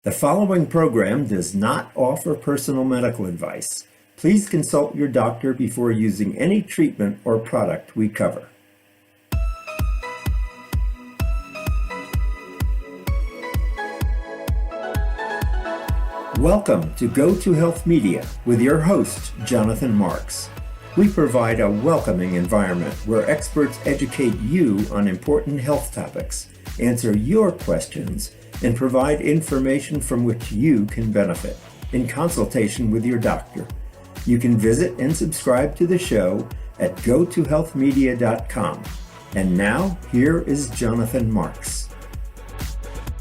The following program does not offer personal medical advice. Please consult your doctor before using any treatment or product we cover. Welcome to Go to Health Media with your host, Jonathan Marks. We provide a welcoming environment where experts educate you on important health topics, answer your questions, and provide information from which you can benefit in consultation with your doctor. You can visit and subscribe to the show at gotohealthmedia.com. And now, here is Jonathan Marks.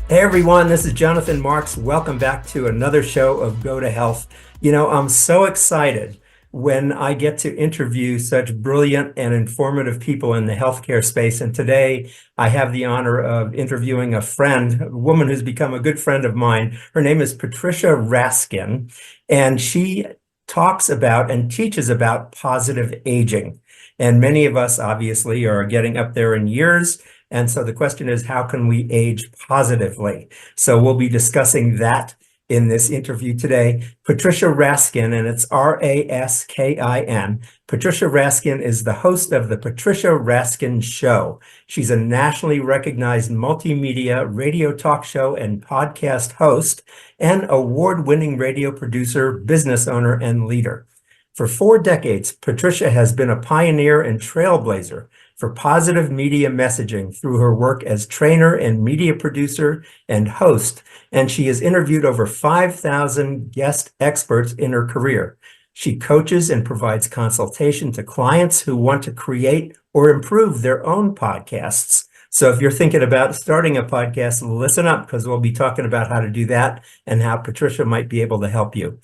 Hey everyone, this is Jonathan Marks. Welcome back to another show of Go to Health. I'm so excited when I get to interview such brilliant and informative people in the healthcare space. And today I have the honor of interviewing a friend, a woman who's become a good friend of mine. Her name is Patricia Raskin, and she talks about and teaches about positive aging. And many of us obviously are getting up there in years. And so the question is, how can we age positively? So we'll be discussing that in this interview today. Patricia Raskin, and it's R-A-S-K-I-N. Patricia Raskin is the host of the Patricia Raskin Show. She's a nationally recognized multimedia radio talk show and podcast host and award-winning radio producer, business owner, and leader. For 4 decades, Patricia has been a pioneer and trailblazer for positive media messaging through her work as trainer and media producer and host, and she has interviewed over 5,000 guest experts in her career. She coaches and provides consultation to clients who want to create or improve their own podcasts. So if you're thinking about starting a podcast, listen up, because we'll be talking about how to do that and how Patricia might be able to help you.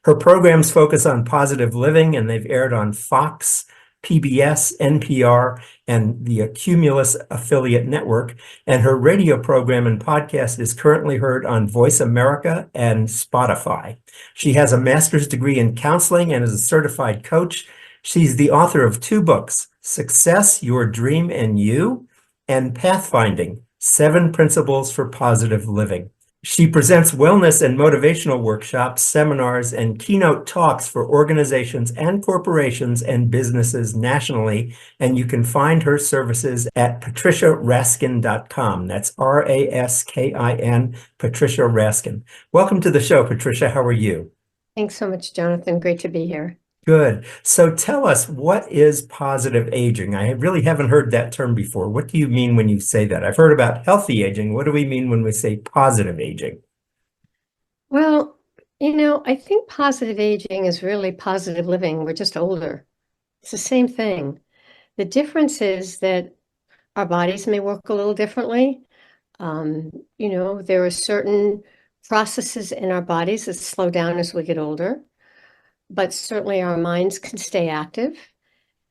Her programs focus on positive living, and they've aired on Fox, PBS, NPR, and the Cumulus Affiliate Network. And her radio program and podcast is currently heard on Voice America and Spotify. She has a master's degree in counseling and is a certified coach. She's the author of 2 books, Success, Your Dream and You, and Pathfinding, 7 Principles for Positive Living. She presents wellness and motivational workshops, seminars, and keynote talks for organizations and corporations and businesses nationally, and you can find her services at patriciaraskin.com. That's R-A-S-K-I-N, Patricia Raskin. Welcome to the show, Patricia. How are you? Thanks so much, Jonathan. Great to be here. Good. So tell us, what is positive aging? I really haven't heard that term before. What do you mean when you say that? I've heard about healthy aging. What do we mean when we say positive aging? Well, I think positive aging is really positive living. We're just older. It's the same thing. The difference is that our bodies may work a little differently. There are certain processes in our bodies that slow down as we get older, but certainly our minds can stay active.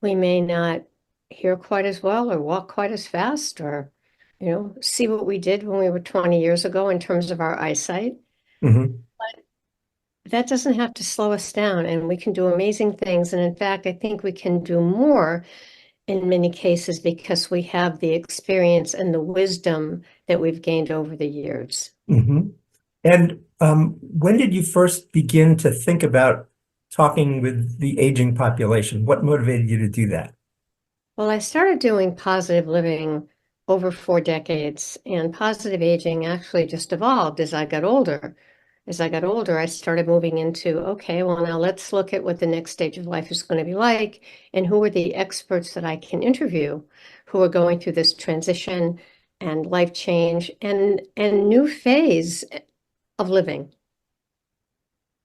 We may not hear quite as well or walk quite as fast or, see what we did when we were 20 years ago in terms of our eyesight. Mm-hmm. But that doesn't have to slow us down, and we can do amazing things. And in fact, I think we can do more in many cases because we have the experience and the wisdom that we've gained over the years. Mm-hmm. And when did you first begin to think about talking with the aging population? What motivated you to do that? Well, I started doing positive living over 4 decades, and positive aging actually just evolved as I got older. As I got older, I started moving into, okay, well, now let's look at what the next stage of life is going to be like, and who are the experts that I can interview who are going through this transition and life change and new phase of living.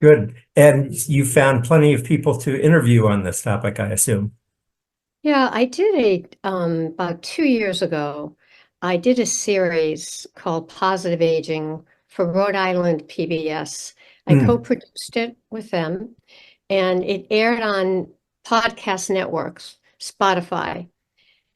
Good. And you found plenty of people to interview on this topic, I assume. Yeah, I did about 2 years ago, I did a series called Positive Aging for Rhode Island PBS. I co-produced it with them, and it aired on podcast networks, Spotify.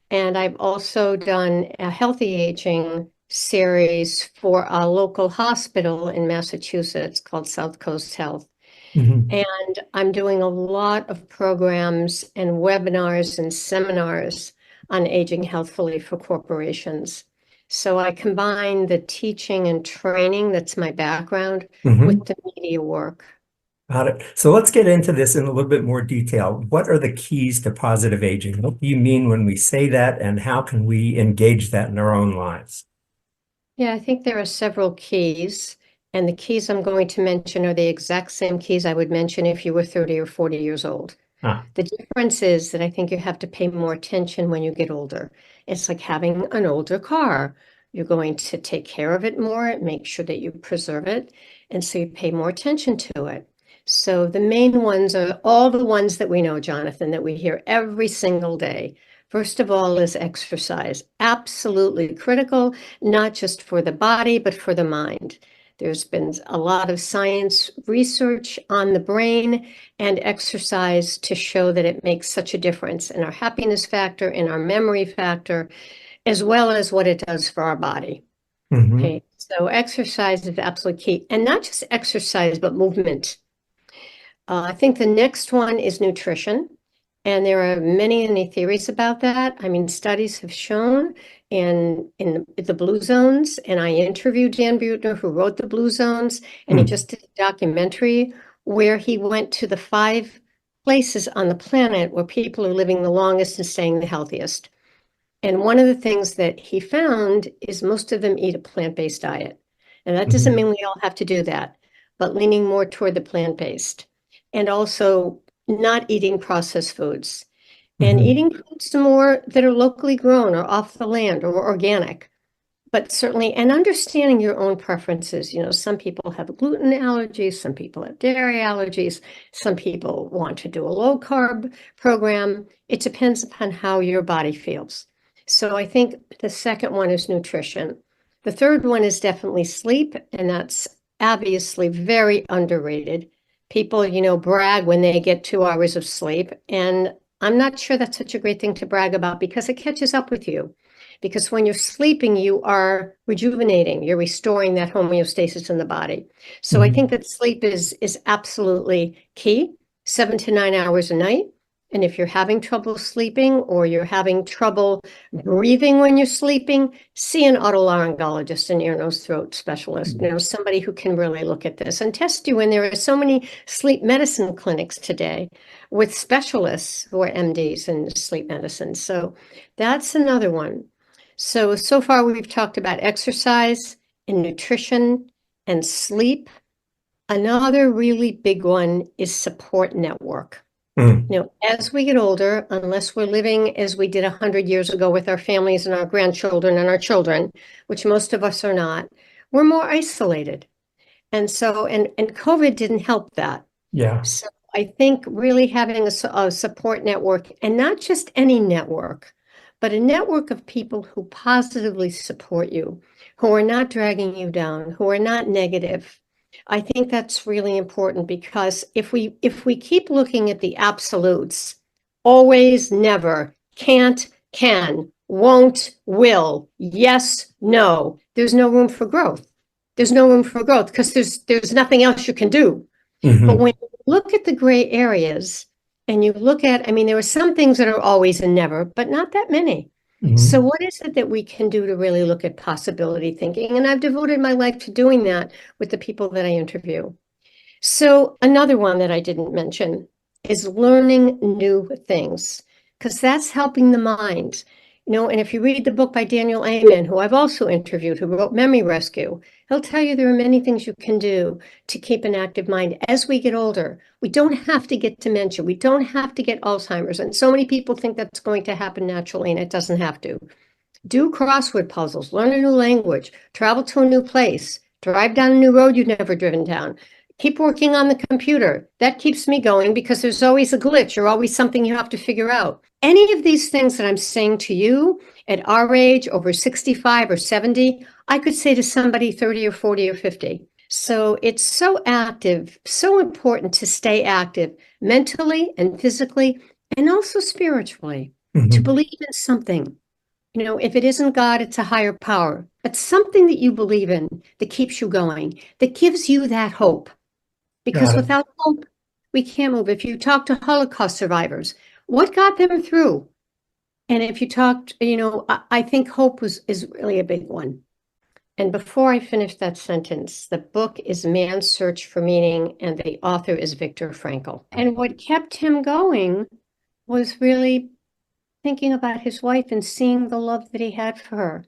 And I've also done a healthy aging series for a local hospital in Massachusetts called South Coast Health. Mm-hmm. And I'm doing a lot of programs and webinars and seminars on aging healthfully for corporations. So I combine the teaching and training, that's my background, Hmm. with the media work. Got it. So let's get into this in a little bit more detail. What are the keys to positive aging? What do you mean when we say that, and how can we engage that in our own lives? Yeah, I think there are several keys, and the keys I'm going to mention are the exact same keys I would mention if you were 30 or 40 years old. Ah. The difference is that I think you have to pay more attention when you get older. It's like having an older car. You're going to take care of it more, make sure that you preserve it, and so you pay more attention to it. So the main ones are all the ones that we know, Jonathan, that we hear every single day. First of all is exercise. Absolutely critical, not just for the body, but for the mind. There's been a lot of science research on the brain and exercise to show that it makes such a difference in our happiness factor, in our memory factor, as well as what it does for our body. Hmm. Okay, so exercise is absolutely key, and not just exercise, but movement. I think the next one is nutrition. And there are many, many theories about that. I mean, studies have shown in the blue zones, and I interviewed Dan Buettner, who wrote the blue zones, and he just did a documentary where he went to the 5 places on the planet where people are living the longest and staying the healthiest. And one of the things that he found is most of them eat a plant-based diet. And that doesn't Hmm. mean we all have to do that, but leaning more toward the plant-based. And also not eating processed foods and Hmm. eating foods more that are locally grown or off the land or organic. But certainly, and understanding your own preferences. You know, some people have gluten allergies, some people have dairy allergies, some people want to do a low carb program. It depends upon how your body feels. So I think the second one is nutrition. The third one is definitely sleep, and that's obviously very underrated. People, brag when they get 2 hours of sleep, and I'm not sure that's such a great thing to brag about because it catches up with you. Because when you're sleeping, you are rejuvenating, you're restoring that homeostasis in the body. So I think Hmm. that sleep is absolutely key, 7 to 9 hours a night. And if you're having trouble sleeping or you're having trouble breathing when you're sleeping, see an otolaryngologist, an ear, nose, throat specialist, somebody who can really look at this and test you. And there are so many sleep medicine clinics today with specialists who are MDs in sleep medicine. So that's another one. So far we've talked about exercise and nutrition and sleep. Another really big one is support network. Hmm. As we get older, unless we're living as we did 100 years ago with our families and our grandchildren and our children, which most of us are not, we're more isolated. And COVID didn't help that. Yeah. So I think really having a support network, and not just any network, but a network of people who positively support you, who are not dragging you down, who are not negative. I think that's really important because if we keep looking at the absolutes, always, never, can't, can, won't, will, yes, no, there's no room for growth. There's no room for growth because there's nothing else you can do. But Hmm. when you look at the gray areas and you look at, I mean, there are some things that are always and never, but not that many. So Hmm. what is it that we can do to really look at possibility thinking? And I've devoted my life to doing that with the people that I interview. So another one that I didn't mention is learning new things, because that's helping the mind. And if you read the book by Daniel Amen, who I've also interviewed, who wrote Memory Rescue, he'll tell you there are many things you can do to keep an active mind as we get older. We don't have to get dementia. We don't have to get Alzheimer's. And so many people think that's going to happen naturally, and it doesn't have to. Do crossword puzzles, learn a new language, travel to a new place, drive down a new road you've never driven down. Keep working on the computer. That keeps me going because there's always a glitch or always something you have to figure out. Any of these things that I'm saying to you at our age, over 65 or 70, I could say to somebody 30 or 40 or 50. So it's so active, so important to stay active mentally and physically and also spiritually, to Hmm. believe in something. If it isn't God, it's a higher power. But something that you believe in that keeps you going, that gives you that hope. Got Because it. without hope, we can't move. If you talk to Holocaust survivors, what got them through? And if you talked, I think hope is really a big one. And before I finish that sentence, the book is Man's Search for Meaning, and the author is Viktor Frankl. And what kept him going was really thinking about his wife and seeing the love that he had for her.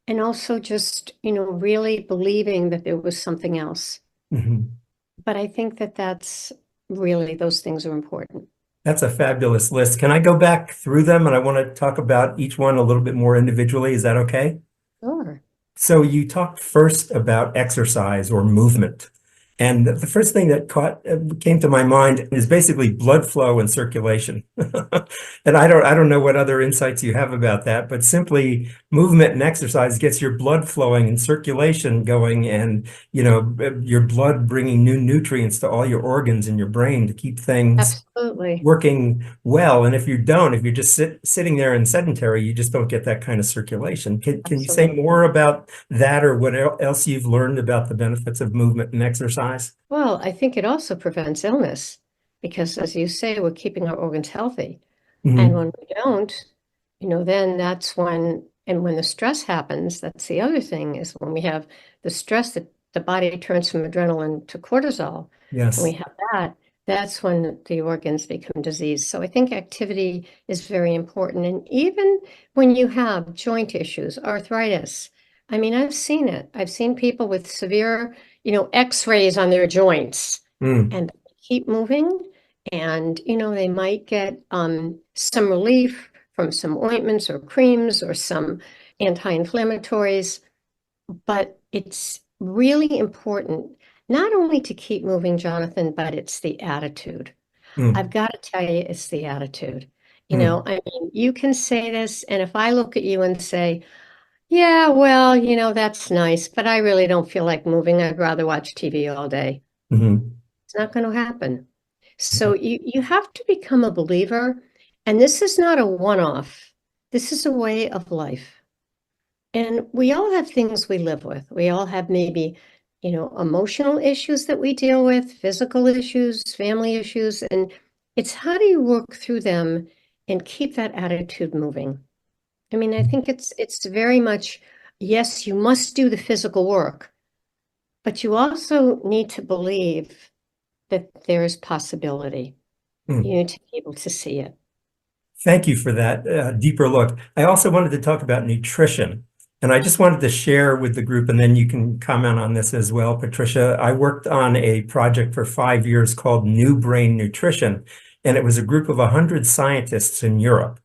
And also just, really believing that there was something else. Mhm. But I think that that's really, those things are important. That's a fabulous list. Can I go back through them? And I want to talk about each one a little bit more individually. Is that okay? Sure. So you talked first about exercise or movement. And the first thing that came to my mind is basically blood flow and circulation. And I don't know what other insights you have about that, but simply movement and exercise gets your blood flowing and circulation going, and your blood bringing new nutrients to all your organs in your brain to keep things Absolutely. working well. And if you're just sitting there and sedentary, you just don't get that kind of circulation. Can you say Absolutely. more about that, or what else you've learned about the benefits of movement and exercise? Well, I think it also prevents illness because, as you say, we're keeping our organs healthy. And Mhm. when we don't, then that's when the stress happens, that's the other thing is when we have the stress that the body turns from adrenaline to cortisol, and we Yes. have that, that's when the organs become diseased. So I think activity is very important. And even when you have joint issues, arthritis, I mean, I've seen it. I've seen people with severe, x-rays on their joints, Mm. and they keep moving, and they might get some relief from some ointments or creams or some anti-inflammatories, but it's really important not only to keep moving, Jonathan, but it's the attitude. I've Mm. got to tell you, it's the attitude. Mm. I mean, you can say this, and if I look at you and say, yeah, well, that's nice, but I really don't feel like moving. I'd rather watch TV all day. Mhm. It's not going to happen. So you have to become a believer, and this is not a one-off. This is a way of life. And we all have things we live with. We all have maybe, emotional issues that we deal with, physical issues, family issues, and it's how do you work through them and keep that attitude moving? I mean, I think it's very much, yes, you must do the physical work, but you also need to believe that there is possibility. You Mm. need to be able to see it. Thank you for that deeper look. I also wanted to talk about nutrition, and I just wanted to share with the group, and then you can comment on this as well, Patricia. I worked on a project for 5 years called New Brain Nutrition, and it was a group of 100 scientists in Europe,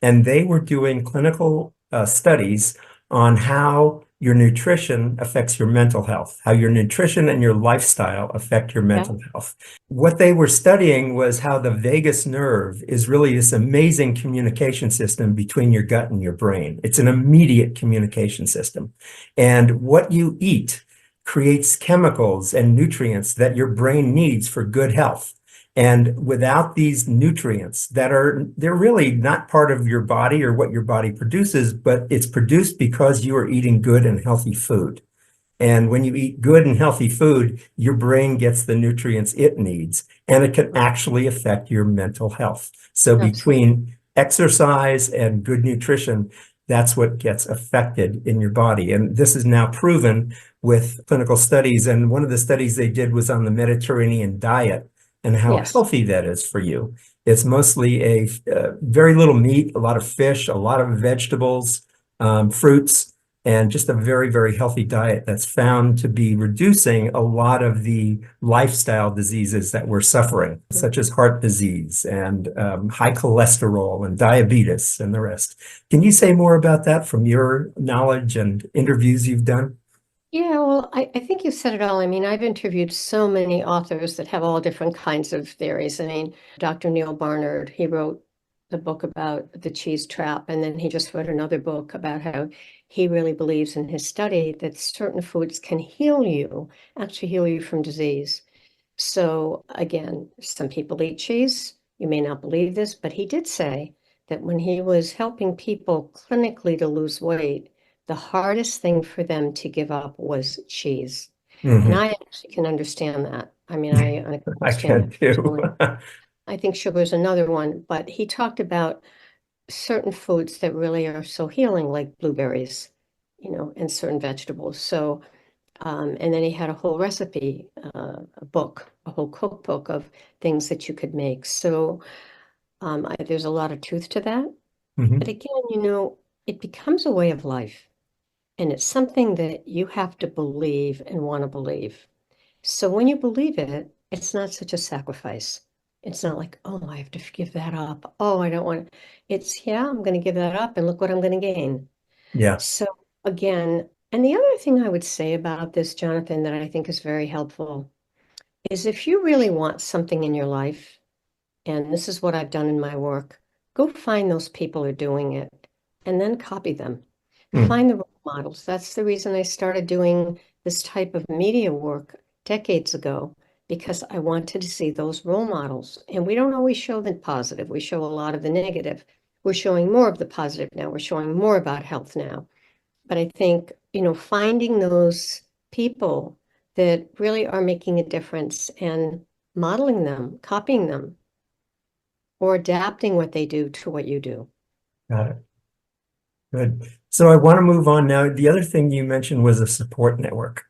and they were doing clinical studies on how your nutrition affects your mental health, how your nutrition and your lifestyle affect your Yeah, mental health. What they were studying was how the vagus nerve is really this amazing communication system between your gut and your brain. It's an immediate communication system. And what you eat creates chemicals and nutrients that your brain needs for good health. And without these nutrients they're really not part of your body or what your body produces, but it's produced because you are eating good and healthy food. And when you eat good and healthy food, your brain gets the nutrients it needs, and it can actually affect your mental health. So absolutely. between exercise and good nutrition, that's what gets affected in your body. And this is now proven with clinical studies. And one of the studies they did was on the Mediterranean diet and how Yes. healthy that is for you. It's mostly very little meat, a lot of fish, a lot of vegetables, fruits, and just a very, very healthy diet that's found to be reducing a lot of the lifestyle diseases that we're suffering, such as heart disease and high cholesterol and diabetes and the rest. Can you say more about that from your knowledge and interviews you've done? Yeah, well, I think you said it all. I mean, I've interviewed so many authors that have all different kinds of theories. I mean, Dr. Neil Barnard, he wrote the book about the cheese trap, and then he just wrote another book about how he really believes in his study that certain foods can heal you, actually heal you from disease. So again, some people eat cheese. You may not believe this, but he did say that when he was helping people clinically to lose weight, the hardest thing for them to give up was cheese. And Mhm. I actually can understand that. I mean, I can I understand can that too. personally. I think sugar is another one, but he talked about certain foods that really are so healing, like blueberries, and certain vegetables. So, and then he had a whole recipe, a book, a whole cookbook of things that you could make. So, there's a lot of truth to that. But Hmm. again, it becomes a way of life, and it's something that you have to believe and want to believe. So when you believe it, it's not such a sacrifice. It's not like, oh, I have to give that up. Oh, I don't want. It's, yeah, I'm going to give that up and look what I'm going to gain. Yeah. So again, and the other thing I would say about this, Jonathan, that I think is very helpful is if you really want something in your life, and this is what I've done in my work, go find those people who are doing it and then copy them. Mm. Find the role models. That's the reason I started doing this type of media work decades ago, because I wanted to see those role models. And we don't always show the positive, we show a lot of the negative. We're showing more of the positive now, we're showing more about health now. But I think, finding those people that really are making a difference and modeling them, copying them, or adapting what they do to what you do. Got it. Good. So I want to move on now. The other thing you mentioned was a support network.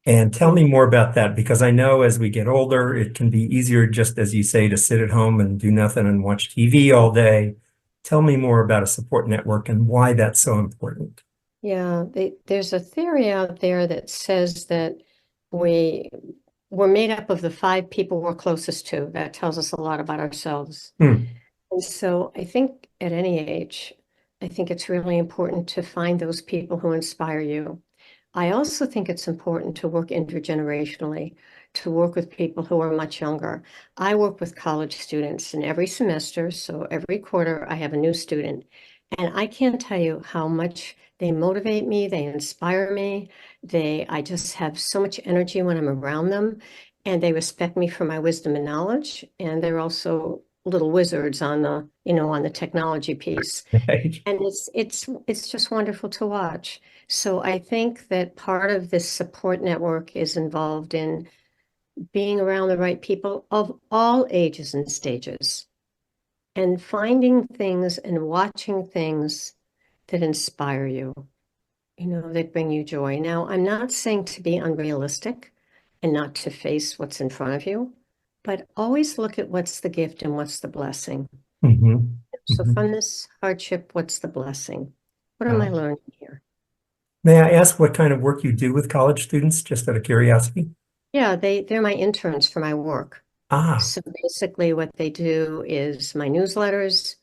And tell me more about that, because I know as we get older, it can be easier, just as you say, to sit at home and do nothing and watch TV all day. Tell me more about a support network and why that's so important. Yeah, there's a theory out there that says that we we're made up of the five people we're closest to. That tells us a lot about ourselves. Hmm. And so I think at any age, I think it's really important to find those people who inspire you. I also think it's important to work intergenerationally, to work with people who are much younger. I work with college students, and every semester, so every quarter, I have a new student. And I can't tell you how much they motivate me, they inspire me. I just have so much energy when I'm around them, and they respect me for my wisdom and knowledge. And they're also little wizards on the technology piece. Right. And it's just wonderful to watch. So I think that part of this support network is involved in being around the right people of all ages and stages, and finding things and watching things that inspire you, that bring you joy. Now, I'm not saying to be unrealistic and not to face what's in front of you, but always look at what's the gift and what's the blessing. Hmm. So Hmm. from this hardship, what's the blessing? What am I learning here? May I ask what kind of work you do with college students, just out of curiosity? Yeah, they're my interns for my work. Ah, So basically what they do is my newsletters,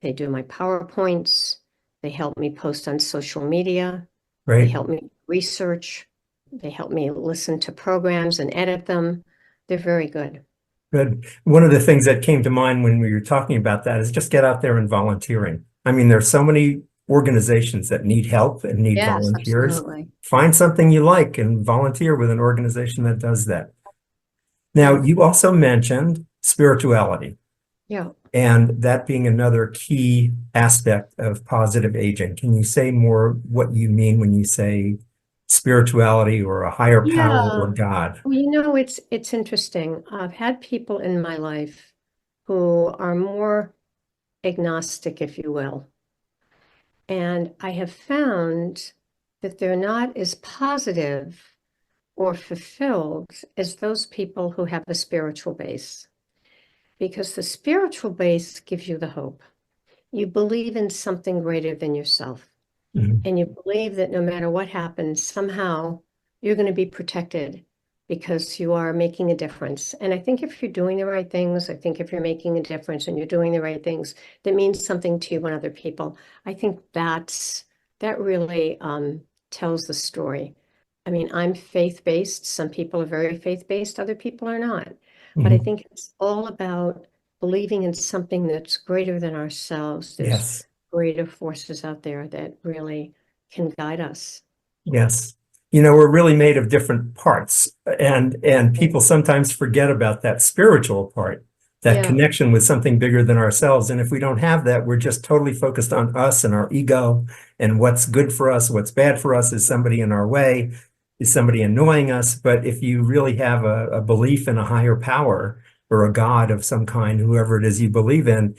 they do my PowerPoints, they help me post on social media, they great. help me research, they help me listen to programs and edit them. They're very good. Good. One of the things that came to mind when we were talking about that is just get out there and volunteering. I mean, there's so many organizations that need help and need Yes, volunteers. absolutely. Find something you like and volunteer with an organization that does that. Now, Yeah, you also mentioned spirituality, yeah. and that being another key aspect of positive aging. Can you say more what you mean when you say spirituality or a higher power or Yeah. God? Well, it's interesting. I've had people in my life who are more agnostic, if you will. And I have found that they're not as positive or fulfilled as those people who have a spiritual base, because the spiritual base gives you the hope. You believe in something greater than yourself, Mhm. and you believe that no matter what happens, somehow you're going to be protected because you are making a difference. And I think if you're doing the right things, I think if you're making a difference and you're doing the right things, that means something to you and other people. I think that really tells the story. I mean, I'm faith-based. Some people are very faith-based, other people are not. But I Mhm. think it's all about believing in something that's greater than ourselves. There's Yes. greater forces out there that really can guide us. Yes. You know, we're really made of different parts, and people sometimes forget about that spiritual part, that Yeah, connection with something bigger than ourselves. And if we don't have that, we're just totally focused on us and our ego and what's good for us, what's bad for us. Is somebody in our way? Is somebody annoying us? But if you really have a belief in a higher power, or a God of some kind, whoever it is you believe in,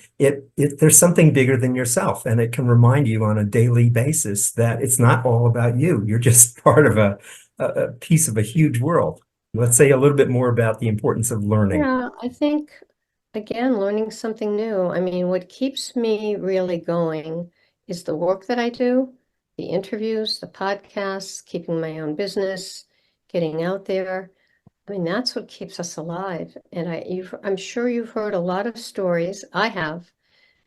there's something bigger than yourself. And it can remind you on a daily basis that it's not all about you. You're just part of a piece of a huge world. Let's say a little bit more about the importance of learning. Yeah, I think, again, learning something new. I mean, what keeps me really going is the work that I do, the interviews, the podcasts, keeping my own business, getting out there. I mean, that's what keeps us alive. And I'm sure you've heard a lot of stories, I have,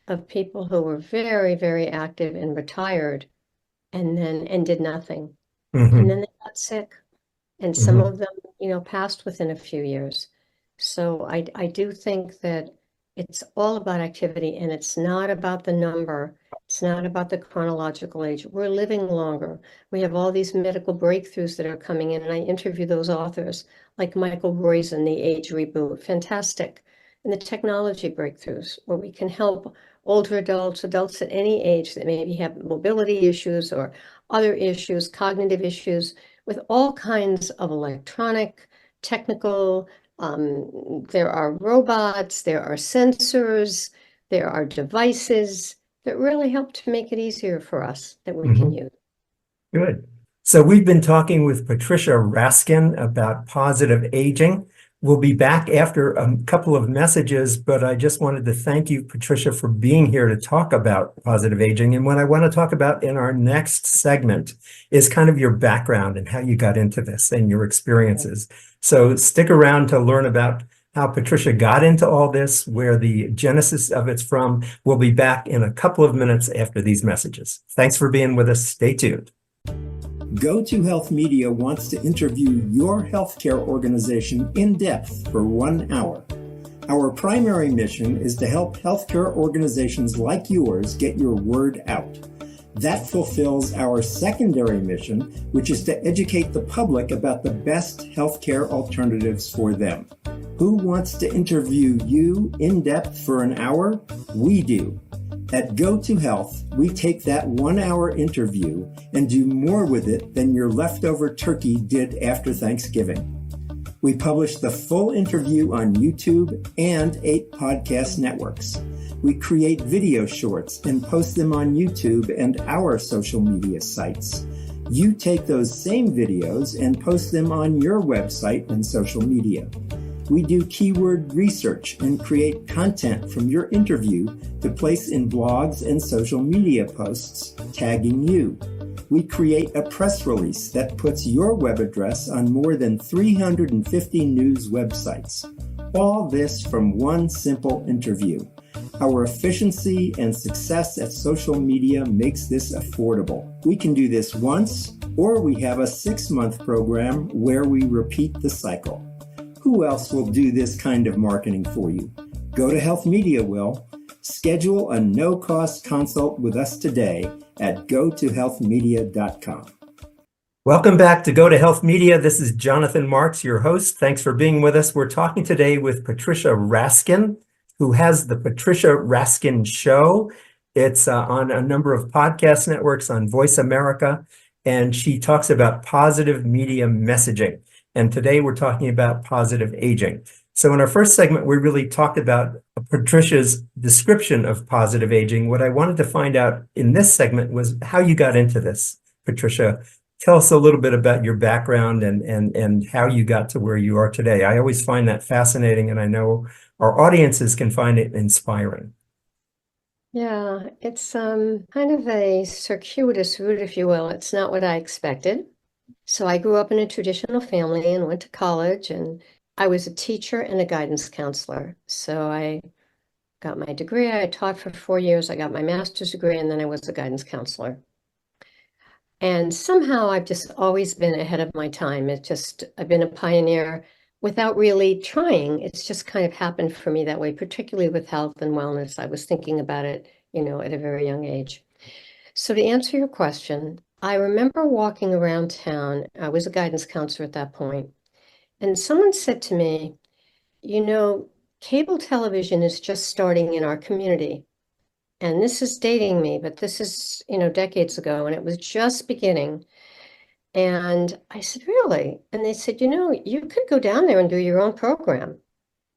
of people who were very, very active and retired and did nothing. And then they got sick. And some of them, passed within a few years. So I do think that it's all about activity, and it's not about the number. It's not about the chronological age. We're living longer. We have all these medical breakthroughs that are coming in, and I interview those authors like Michael Roizen, The Age Reboot, fantastic. And the technology breakthroughs where we can help older adults, adults at any age that maybe have mobility issues or other issues, cognitive issues, with all kinds of electronic, technical, there are robots, there are sensors, there are devices that really help to make it easier for us that we can use. Good. So we've been talking with Patricia Raskin about positive aging. We'll be back after a couple of messages, but I just wanted to thank you, Patricia, for being here to talk about positive aging. And what I want to talk about in our next segment is kind of your background and how you got into this and your experiences. So stick around to learn about how Patricia got into all this, where the genesis of it's from. We'll be back in a couple of minutes after these messages. Thanks for being with us. Stay tuned. Go To Health Media wants to interview your healthcare organization in depth for 1 hour. Our primary mission is to help healthcare organizations like yours get your word out. That fulfills our secondary mission, which is to educate the public about the best healthcare alternatives for them. Who wants to interview you in depth for an hour? We do. At Go To Health, we take that 1 hour interview and do more with it than your leftover turkey did after Thanksgiving. We publish the full interview on YouTube and 8 podcast networks. We create video shorts and post them on YouTube and our social media sites. You take those same videos and post them on your website and social media. We do keyword research and create content from your interview to place in blogs and social media posts tagging you. We create a press release that puts your web address on more than 350 news websites. All this from one simple interview. Our efficiency and success at social media makes this affordable. We can do this once, or we have a 6-month program where we repeat the cycle. Who else will do this kind of marketing for you? Go To Health Media will. Schedule a no-cost consult with us today at gotohealthmedia.com. Welcome back to Go To Health Media. This is Jonathan Marks, your host. Thanks for being with us. We're talking today with Patricia Raskin, who has the Patricia Raskin Show. It's on a number of podcast networks on Voice America, and she talks about positive media messaging. And today we're talking about positive aging. So in our first segment, we really talked about Patricia's description of positive aging. What I wanted to find out in this segment was how you got into this. Patricia, tell us a little bit about your background and how you got to where you are today. I always find that fascinating, and I know our audiences can find it inspiring. Yeah, it's kind of a circuitous route, if you will. It's not what I expected. So I grew up in a traditional family and went to college, and I was a teacher and a guidance counselor. So I got my degree. I taught for 4 years. I got my master's degree, and then I was a guidance counselor. And somehow I've just always been ahead of my time. I've been a pioneer without really trying. It's just kind of happened for me that way, particularly with health and wellness. I was thinking about it, at a very young age. So to answer your question, I remember walking around town. I was a guidance counselor at that point, and someone said to me, cable television is just starting in our community. And this is dating me, but this is, decades ago, and it was just beginning. And I said, really? And they said, you could go down there and do your own program.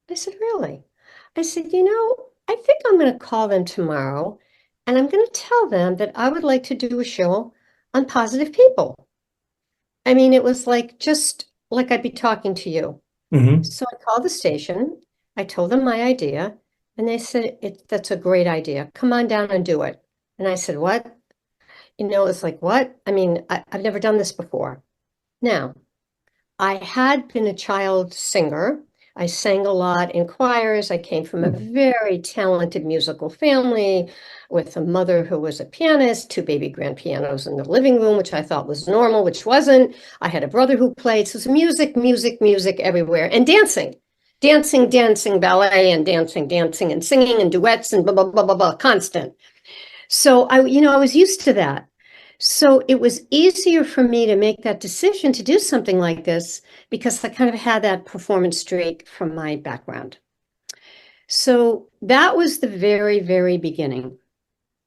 I said, really? I said, I think I'm going to call them tomorrow and I'm going to tell them that I would like to do a show on positive people. I mean, it was like just like I'd be talking to you. Hmm. So I called the station. I told them my idea, and they said, that's a great idea. Come on down and do it. And I said, what? It's like, what? I mean, I've never done this before. Now, I had been a child singer. I sang a lot in choirs. I came from a very talented musical family with a mother who was a pianist, two baby grand pianos in the living room, which I thought was normal, which wasn't. I had a brother who played. So it was music, music, music everywhere, and dancing, dancing, dancing, ballet, and dancing, dancing, and singing, and duets, and blah, blah, blah, blah, blah, constant. So I was used to that. So it was easier for me to make that decision to do something like this because I kind of had that performance streak from my background. So that was the very, very beginning.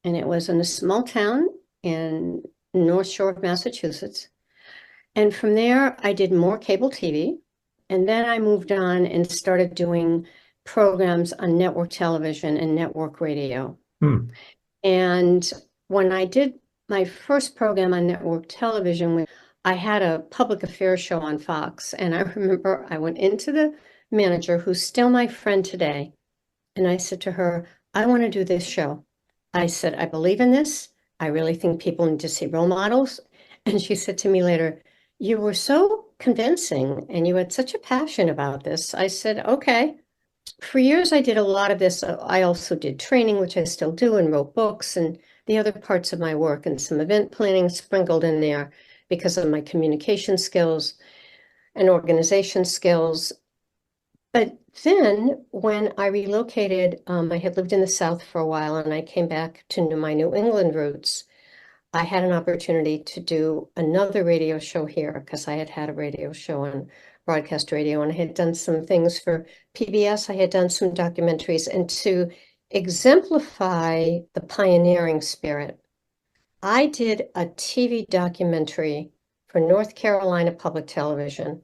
And it was in a small town in North Shore of Massachusetts. And from there, I did more cable TV. And then I moved on and started doing programs on network television and network radio. Hmm. And when I did my first program on network television, I had a public affairs show on Fox. And I remember I went into the manager, who's still my friend today, and I said to her, I want to do this show. I said, I believe in this. I really think people need to see role models. And she said to me later, you were so convincing and you had such a passion about this. I said, okay. For years, I did a lot of this. I also did training, which I still do, and wrote books and the other parts of my work, and some event planning sprinkled in there because of my communication skills and organization skills. But then when I relocated, I had lived in the South for a while and I came back to my New England roots. I had an opportunity to do another radio show here because I had had a radio show on broadcast radio and I had done some things for PBS. I had done some documentaries, and to exemplify the pioneering spirit, I did a TV documentary for North Carolina Public Television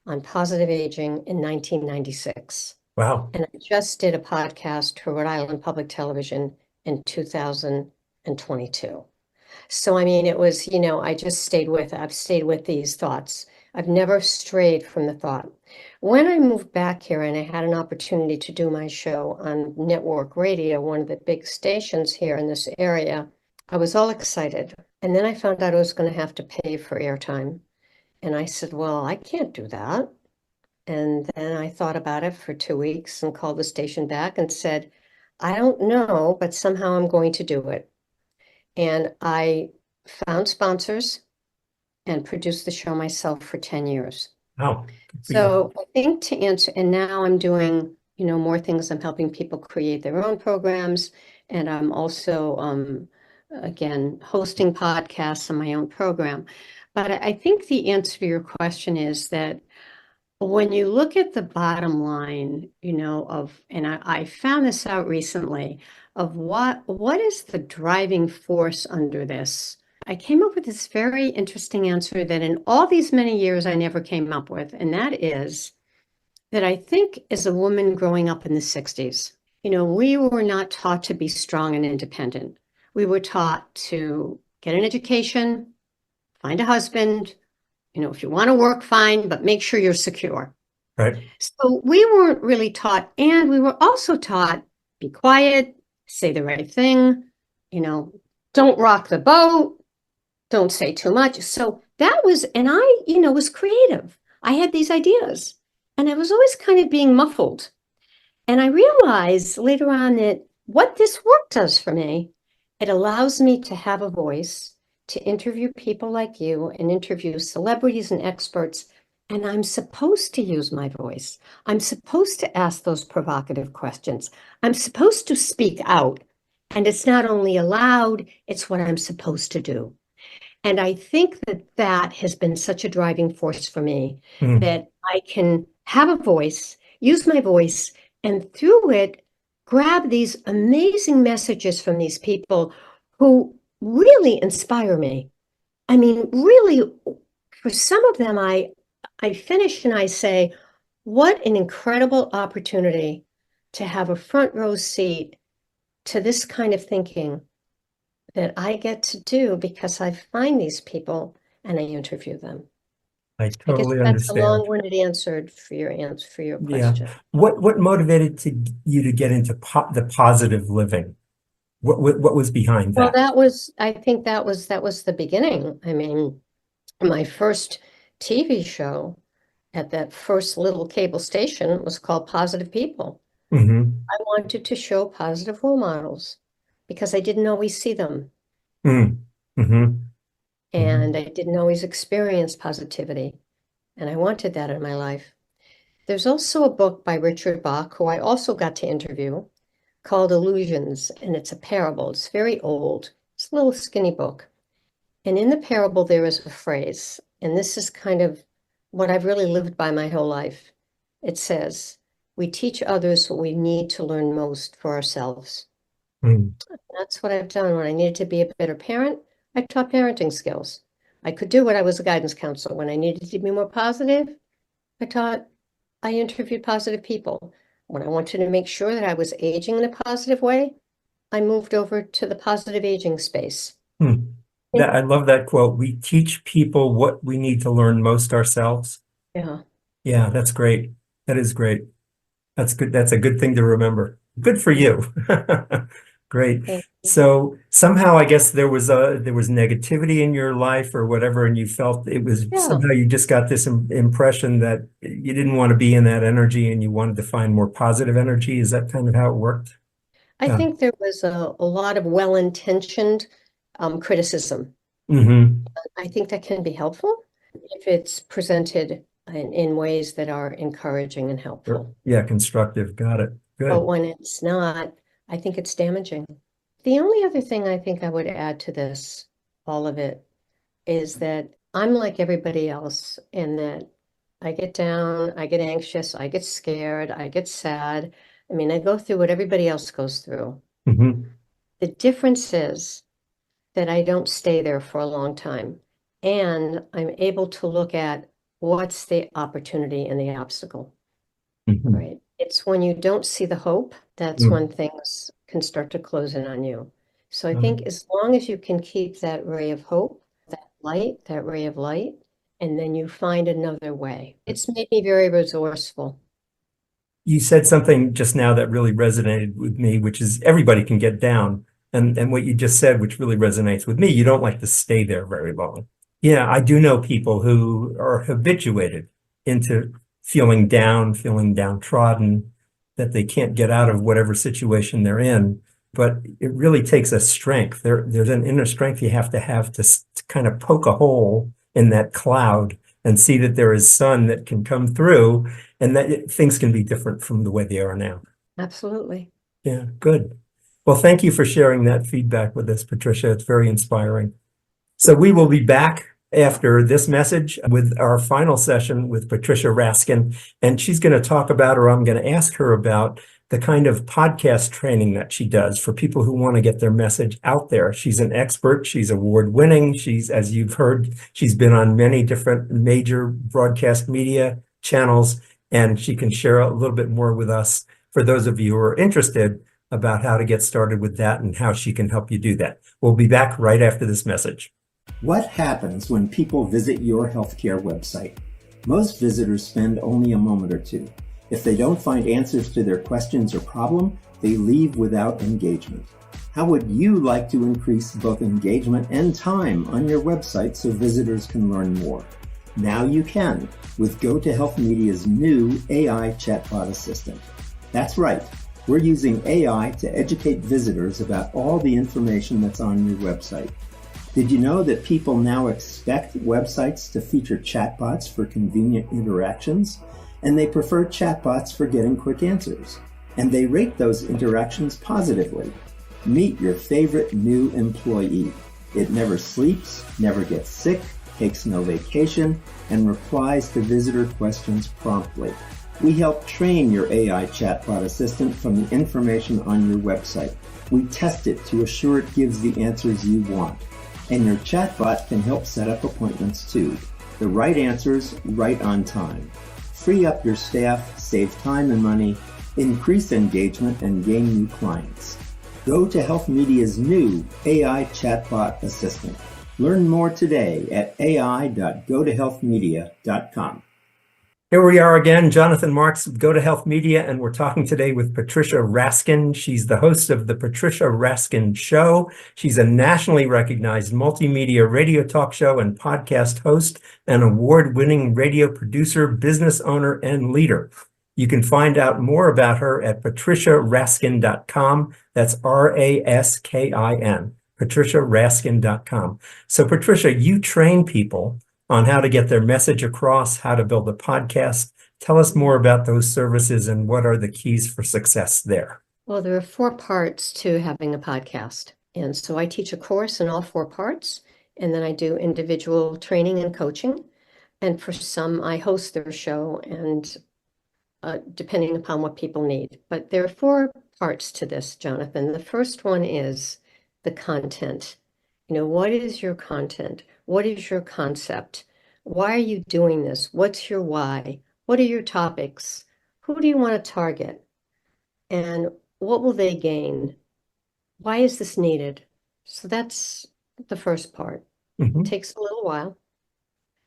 on positive aging in 1996. Wow. And I just did a podcast for Rhode Island Public Television in 2022. So, I mean, it was, I've stayed with these thoughts. I've never strayed from the thought. When I moved back here and I had an opportunity to do my show on network radio, one of the big stations here in this area, I was all excited. And then I found out I was going to have to pay for airtime. And I said, well, I can't do that. And then I thought about it for 2 weeks and called the station back and said, I don't know, but somehow I'm going to do it. And I found sponsors and produced the show myself for 10 years. Wow. So I think to answer, and now I'm doing, more things. I'm helping people create their own programs. And I'm also, again, hosting podcasts on my own program. But I think the answer to your question is that when you look at the bottom line, and I found this out recently, of what is the driving force under this? I came up with this very interesting answer that in all these many years I never came up with, and that is that I think as a woman growing up in the 60s, we were not taught to be strong and independent. We were taught to get an education, find a husband, if you want to work, fine, but make sure you're secure. Right. So we weren't really taught, and we were also taught, be quiet, say the right thing, don't rock the boat, don't say too much. So that was, and I, was creative. I had these ideas, and I was always kind of being muffled. And I realized later on that what this work does for me, it allows me to have a voice, to interview people like you and interview celebrities and experts. And I'm supposed to use my voice. I'm supposed to ask those provocative questions. I'm supposed to speak out. And it's not only allowed, it's what I'm supposed to do. And I think that has been such a driving force for me, that I can have a voice, use my voice, and through it, grab these amazing messages from these people who really inspire me. I mean, really, for some of them, I finish and I say, what an incredible opportunity to have a front row seat to this kind of thinking that I get to do because I find these people and I interview them. I I guess totally that's a understand. long-winded answer for your Yeah. question. What motivated you to get into the positive living? What was behind Well, that? I think that was the beginning. I mean, my first TV show at that first little cable station was called Positive People. Mm-hmm. I wanted to show positive role models because I didn't always see them Mm-hmm. Mm-hmm. and I didn't always experience positivity. And I wanted that in my life. There's also a book by Richard Bach, who I also got to interview, called Illusions, and it's a parable. It's very old. It's a little skinny book. And in the parable, there is a phrase, and this is kind of what I've really lived by my whole life. It says, "We teach others what we need to learn most for ourselves." Mm-hmm. That's what I've done. When I needed to be a better parent, I taught parenting skills. I could do what I was a guidance counselor. When I needed to be more positive, I interviewed positive people. When I wanted to make sure that I was aging in a positive way, I moved over to the positive aging space. Hmm. I love that quote. We teach people what we need to learn most ourselves. Yeah. Yeah, that's great. That is great. That's good. That's a good thing to remember. Good for you. Great. Thank you. So somehow I guess there was negativity in your life or whatever, and you felt it was Yeah. somehow you just got this impression that you didn't want to be in that energy and you wanted to find more positive energy. Is that kind of how it worked? I Yeah. think there was a lot of well-intentioned criticism. Mm-hmm. I think that can be helpful if it's presented in ways that are encouraging and helpful. Yeah, constructive. Got it. But Good. when it's not, I think it's damaging. The only other thing I think I would add to this, all of it, is that I'm like everybody else in that I get down, I get anxious, I get scared, I get sad. I mean, I go through what everybody else goes through. Mm-hmm. The difference is that I don't stay there for a long time. And I'm able to look at what's the opportunity and the obstacle, Mm-hmm. right? It's when you don't see the hope, that's when things can start to close in on you. So I think as long as you can keep that ray of hope, that light, that ray of light, and then you find another way. It's made me very resourceful. You said something just now that really resonated with me, which is everybody can get down. And what you just said, which really resonates with me, you don't like to stay there very long. Yeah, I do know people who are habituated into feeling down, feeling downtrodden, that they can't get out of whatever situation they're in. But it really takes a strength. There's an inner strength you have to kind of poke a hole in that cloud and see that there is sun that can come through and that things can be different from the way they are now. Absolutely. Yeah, good. Well, thank you for sharing that feedback with us, Patricia. It's very inspiring. So we will be back after this message with our final session with Patricia Raskin, and she's going to talk about, or I'm going to ask her about, the kind of podcast training that she does for people who want to get their message out there. She's an expert. She's award-winning. She's, as you've heard, she's been on many different major broadcast media channels, and she can share a little bit more with us for those of you who are interested about how to get started with that and how she can help you do that. We'll be back right after this message. What happens when people visit your healthcare website? Most visitors spend only a moment or two. If they don't find answers to their questions or problem, they leave without engagement. How would you like to increase both engagement and time on your website so visitors can learn more? Now you can with Go to Health Media's new AI chatbot assistant. That's right. We're using AI to educate visitors about all the information that's on your website. Did you know that people now expect websites to feature chatbots for convenient interactions? And they prefer chatbots for getting quick answers. And they rate those interactions positively. Meet your favorite new employee. It never sleeps, never gets sick, takes no vacation, and replies to visitor questions promptly. We help train your AI chatbot assistant from the information on your website. We test it to assure it gives the answers you want. And your chatbot can help set up appointments too. The right answers, right on time. free up your staff, save time and money, increase engagement, and gain new clients. Go to Health Media's new AI chatbot assistant. Learn more today at ai.gotohealthmedia.com. Here we are again, Jonathan Marks with Go to Health Media, and we're talking today with Patricia Raskin. She's the host of the Patricia Raskin Show. She's a nationally recognized multimedia radio talk show and podcast host, an award-winning radio producer, business owner, and leader. You can find out more about her at patriciaraskin.com. That's RASKIN, patriciaraskin.com. So Patricia, you train people on how to get their message across, how to build a podcast. Tell us more about those services and what are the keys for success there. Well, there are 4 parts to having a podcast. And so I teach a course in all 4 parts, and then I do individual training and coaching. And for some, I host their show, and depending upon what people need. But there are 4 parts to this, Jonathan. The first one is the content. What is your content? What is your concept? Why are you doing this? What's your why? What are your topics? Who do you want to target? And what will they gain? Why is this needed? So that's the first part. Mm-hmm. It takes a little while.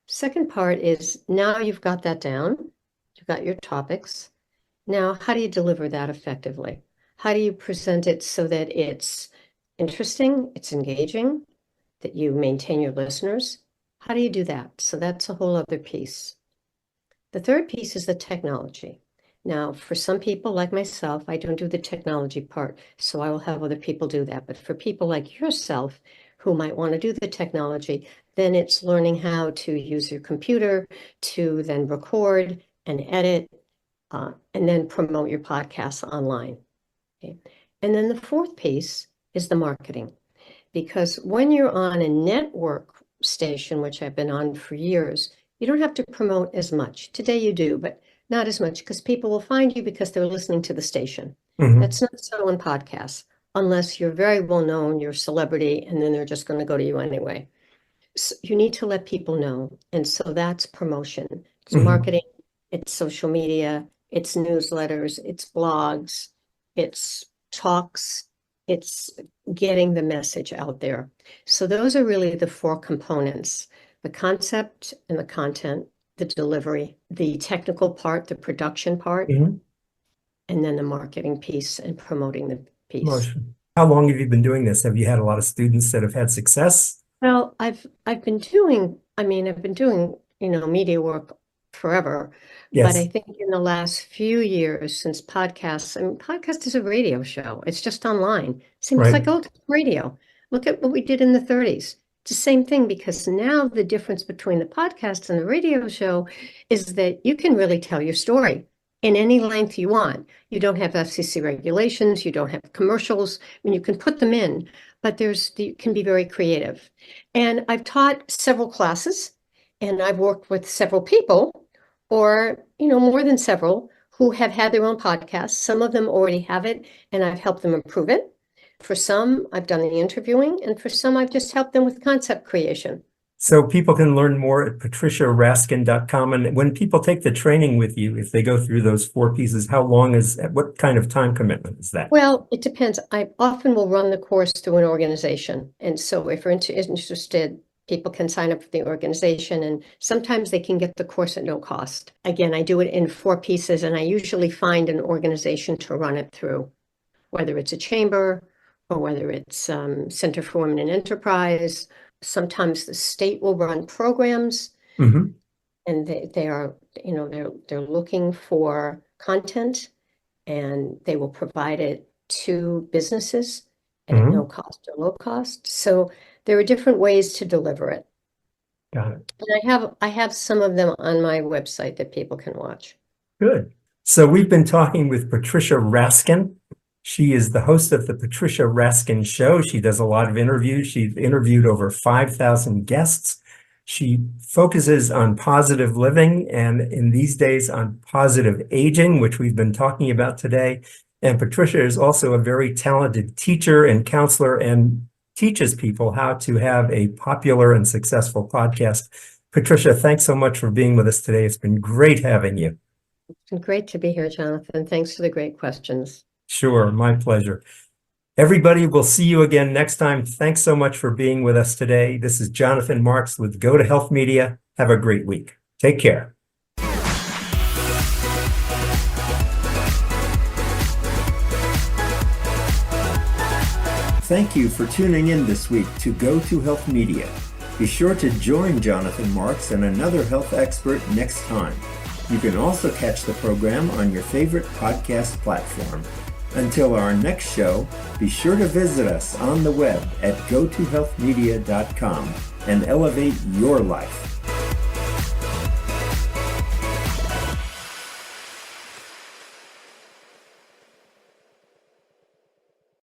Second part is now you've got that down. You've got your topics. Now, how do you deliver that effectively? How do you present it so that it's interesting, it's engaging, that you maintain your listeners? How do you do that? So that's a whole other piece. The third piece is the technology. Now, for some people like myself, I don't do the technology part, so I will have other people do that. But for people like yourself who might want to do the technology, then it's learning how to use your computer to then record and edit and then promote your podcast online. Okay. And then the fourth piece is the marketing. Because when you're on a network station, which I've been on for years, you don't have to promote as much. Today you do, but not as much, because people will find you because they're listening to the station. Mm-hmm. That's not so in podcasts, unless you're very well known, you're a celebrity, and then they're just going to go to you anyway. So you need to let people know. And so that's promotion. It's Mm-hmm. marketing, it's social media, it's newsletters, it's blogs, it's talks, it's getting the message out there. So those are really the 4 components: the concept and the content, the delivery, the technical part, the production part, Mm-hmm. and then the marketing piece and promoting the piece. Promotion. How long have you been doing this? Have you had a lot of students that have had success? Well, I've been doing media work forever. Yes. But I think in the last few years since podcasts, podcast is a radio show. It's just online. Seems Right. like old radio. Look at what we did in the 30s. It's the same thing, because now the difference between the podcast and the radio show is that you can really tell your story in any length you want. You don't have FCC regulations. You don't have commercials. You can put them in, but you can be very creative. And I've taught several classes, and I've worked with several people, or, more than several, who have had their own podcasts. Some of them already have it, and I've helped them improve it. For some, I've done the interviewing, and for some, I've just helped them with concept creation. So people can learn more at patriciaraskin.com. And when people take the training with you, if they go through those 4 pieces, what kind of time commitment is that? Well, it depends. I often will run the course through an organization. And so if you're interested, people can sign up for the organization, and sometimes they can get the course at no cost. Again, I do it in 4 pieces, and I usually find an organization to run it through, whether it's a chamber or whether it's Center for Women in Enterprise. Sometimes the state will run programs, Mm-hmm. and they are, they're looking for content, and they will provide it to businesses at Mm-hmm. no cost or low cost. So there are different ways to deliver it. Got it. And I have some of them on my website that people can watch. Good. So we've been talking with Patricia Raskin. She is the host of the Patricia Raskin Show. She does a lot of interviews. She's interviewed over 5,000 guests. She focuses on positive living, and in these days on positive aging, which we've been talking about today. And Patricia is also a very talented teacher and counselor, and teaches people how to have a popular and successful podcast. Patricia, thanks so much for being with us today. It's been great having you. It's been great to be here, Jonathan. Thanks for the great questions. Sure, my pleasure. Everybody, we'll see you again next time. Thanks so much for being with us today. This is Jonathan Marks with Go to Health Media. Have a great week. Take care. Thank you for tuning in this week to Go to Health Media. Be sure to join Jonathan Marks and another health expert next time. You can also catch the program on your favorite podcast platform. Until our next show, be sure to visit us on the web at gotohealthmedia.com and elevate your life.